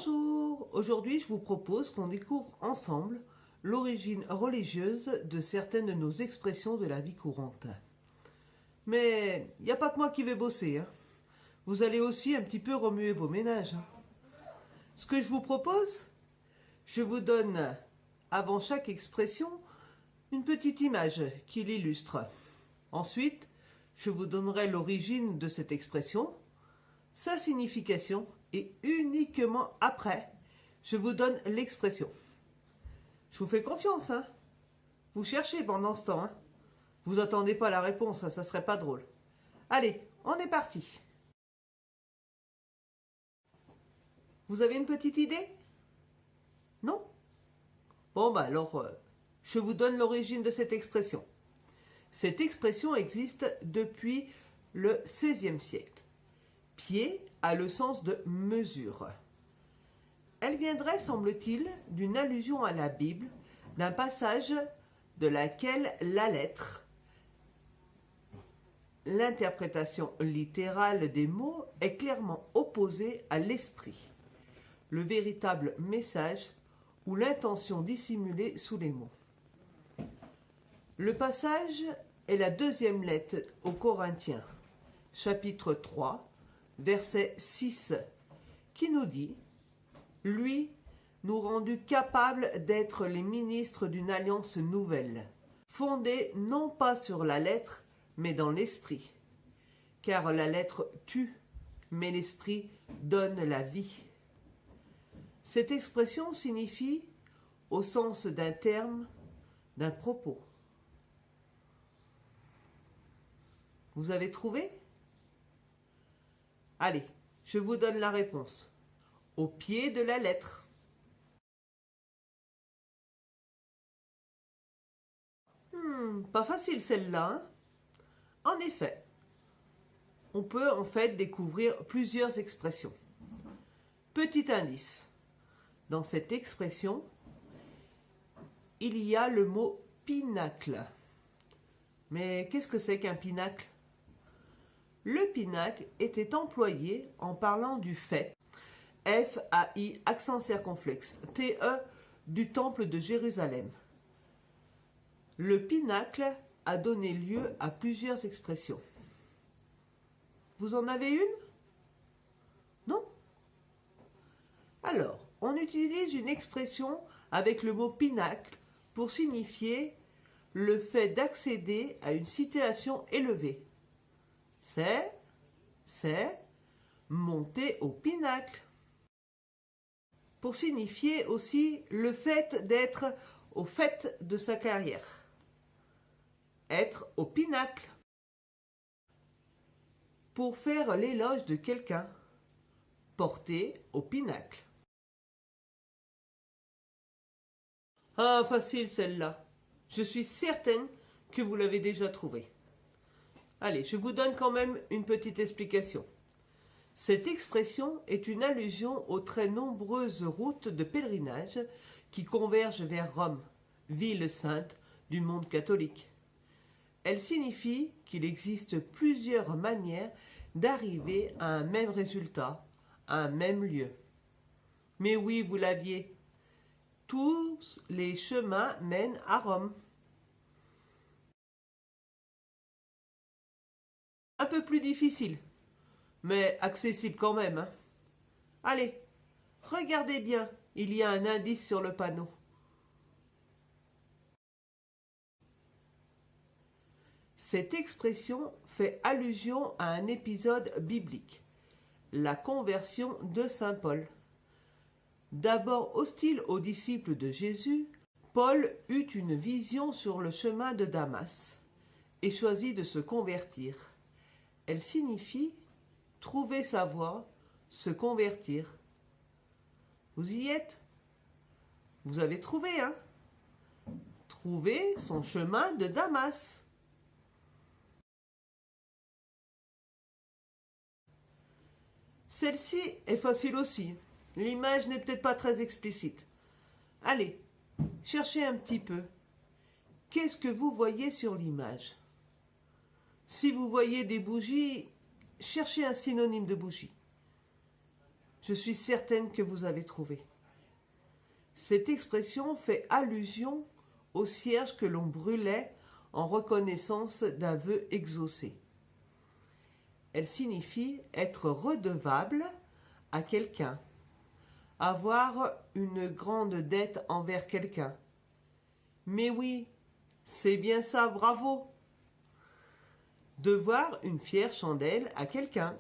Bonjour, aujourd'hui je vous propose qu'on découvre ensemble l'origine religieuse de certaines de nos expressions de la vie courante. Mais il n'y a pas que moi qui vais bosser, hein. Vous allez aussi un petit peu remuer vos ménages, hein. Ce que je vous propose, je vous donne avant chaque expression une petite image qui l'illustre. Ensuite, je vous donnerai l'origine de cette expression, sa signification et uniquement après, je vous donne l'expression. Je vous fais confiance, hein. Vous cherchez pendant ce temps, hein. Vous attendez pas la réponse, ça serait pas drôle. Allez, on est parti. Vous avez une petite idée? Non? Bon, bah alors, je vous donne l'origine de cette expression. Cette expression existe depuis le XVIe siècle. Pied a le sens de mesure. Elle viendrait, semble-t-il, d'une allusion à la Bible, d'un passage de laquelle la lettre, l'interprétation littérale des mots, est clairement opposée à l'esprit, le véritable message ou l'intention dissimulée sous les mots. Le passage est la deuxième lettre aux Corinthiens, chapitre 3, verset 6, qui nous dit « Lui nous rendu capables d'être les ministres d'une alliance nouvelle, fondée non pas sur la lettre, mais dans l'esprit. Car la lettre tue, mais l'esprit donne la vie. » Cette expression signifie, au sens d'un terme, d'un propos. Vous avez trouvé? Allez, je vous donne la réponse. Au pied de la lettre. Pas facile celle-là, hein? En effet, on peut en fait découvrir plusieurs expressions. Petit indice. Dans cette expression, il y a le mot pinacle. Mais qu'est-ce que c'est qu'un pinacle? Le pinacle était employé en parlant du fait, F-A-I, accent circonflexe, T-E, du temple de Jérusalem. Le pinacle a donné lieu à plusieurs expressions. Vous en avez une? Non? Alors, on utilise une expression avec le mot pinacle pour signifier le fait d'accéder à une situation élevée. C'est monter au pinacle. Pour signifier aussi le fait d'être au fait de sa carrière. Être au pinacle. Pour faire l'éloge de quelqu'un. Porter au pinacle. Ah, facile celle-là. Je suis certaine que vous l'avez déjà trouvée. Allez, je vous donne quand même une petite explication. Cette expression est une allusion aux très nombreuses routes de pèlerinage qui convergent vers Rome, ville sainte du monde catholique. Elle signifie qu'il existe plusieurs manières d'arriver à un même résultat, à un même lieu. Mais oui, vous l'aviez. Tous les chemins mènent à Rome. Un peu plus difficile, mais accessible quand même, hein. Allez, regardez bien, il y a un indice sur le panneau. Cette expression fait allusion à un épisode biblique, la conversion de saint Paul. D'abord hostile aux disciples de Jésus, Paul eut une vision sur le chemin de Damas et choisit de se convertir. Elle signifie trouver sa voie, se convertir. Vous y êtes? Vous avez trouvé, hein? Trouver son chemin de Damas. Celle-ci est facile aussi. L'image n'est peut-être pas très explicite. Allez, cherchez un petit peu. Qu'est-ce que vous voyez sur l'image? Si vous voyez des bougies, cherchez un synonyme de bougie. Je suis certaine que vous avez trouvé. Cette expression fait allusion au cierge que l'on brûlait en reconnaissance d'un vœu exaucé. Elle signifie être redevable à quelqu'un, avoir une grande dette envers quelqu'un. Mais oui, c'est bien ça, bravo! Devoir une fière chandelle à quelqu'un.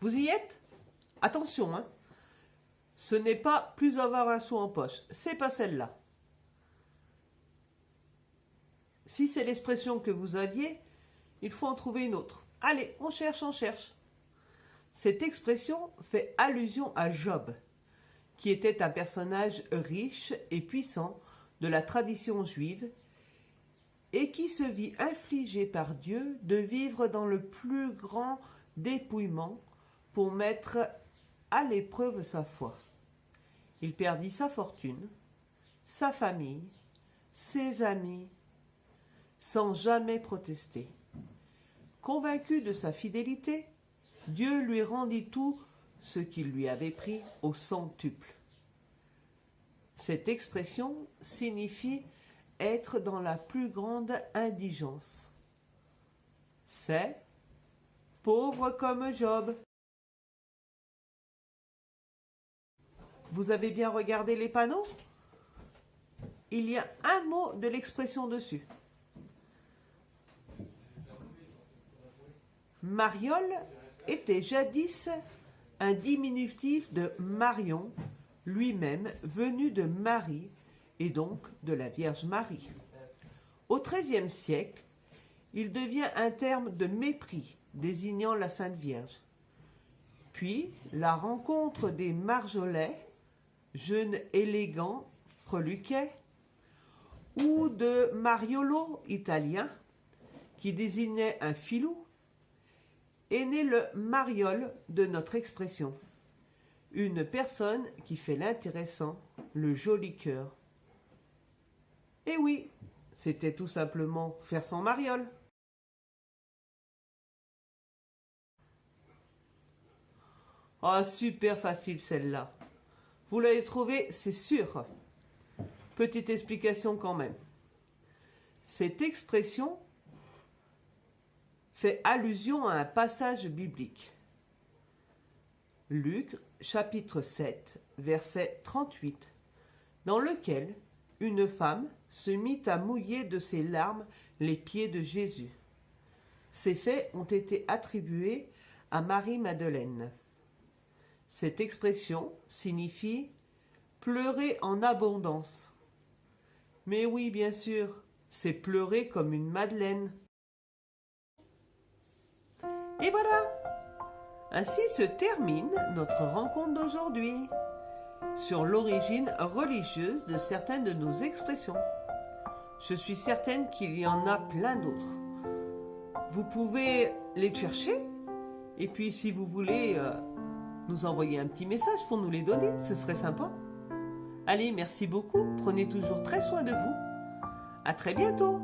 Vous y êtes? Attention, hein! Ce n'est pas plus avoir un sou en poche, c'est pas celle-là. Si c'est l'expression que vous aviez, il faut en trouver une autre. Allez, on cherche, on cherche. Cette expression fait allusion à Job, qui était un personnage riche et puissant de la tradition juive et qui se vit infligé par Dieu de vivre dans le plus grand dépouillement pour mettre à l'épreuve sa foi. Il perdit sa fortune, sa famille, ses amis, sans jamais protester. Convaincu de sa fidélité, Dieu lui rendit tout ce qu'il lui avait pris au centuple. Cette expression signifie être dans la plus grande indigence. C'est pauvre comme Job. Vous avez bien regardé les panneaux? Il y a un mot de l'expression dessus. Mariole était jadis un diminutif de Marion, lui-même venu de Marie et donc de la Vierge Marie. Au XIIIe siècle, il devient un terme de mépris désignant la Sainte Vierge. Puis, la rencontre des Marjolais, jeunes élégants freluquets, ou de Mariolo, italien, qui désignait un filou, est né le mariole de notre expression. Une personne qui fait l'intéressant, le joli cœur. Et oui, c'était tout simplement faire son mariole. Ah, super facile celle-là. Vous l'avez trouvée, c'est sûr. Petite explication quand même. Cette expression fait allusion à un passage biblique. Luc, chapitre 7, verset 38, dans lequel une femme se mit à mouiller de ses larmes les pieds de Jésus. Ces faits ont été attribués à Marie-Madeleine. Cette expression signifie pleurer en abondance. Mais oui, bien sûr, c'est pleurer comme une madeleine. Et voilà! Ainsi se termine notre rencontre d'aujourd'hui sur l'origine religieuse de certaines de nos expressions. Je suis certaine qu'il y en a plein d'autres. Vous pouvez les chercher et puis si vous voulez nous envoyer un petit message pour nous les donner, ce serait sympa. Allez, merci beaucoup, prenez toujours très soin de vous. À très bientôt!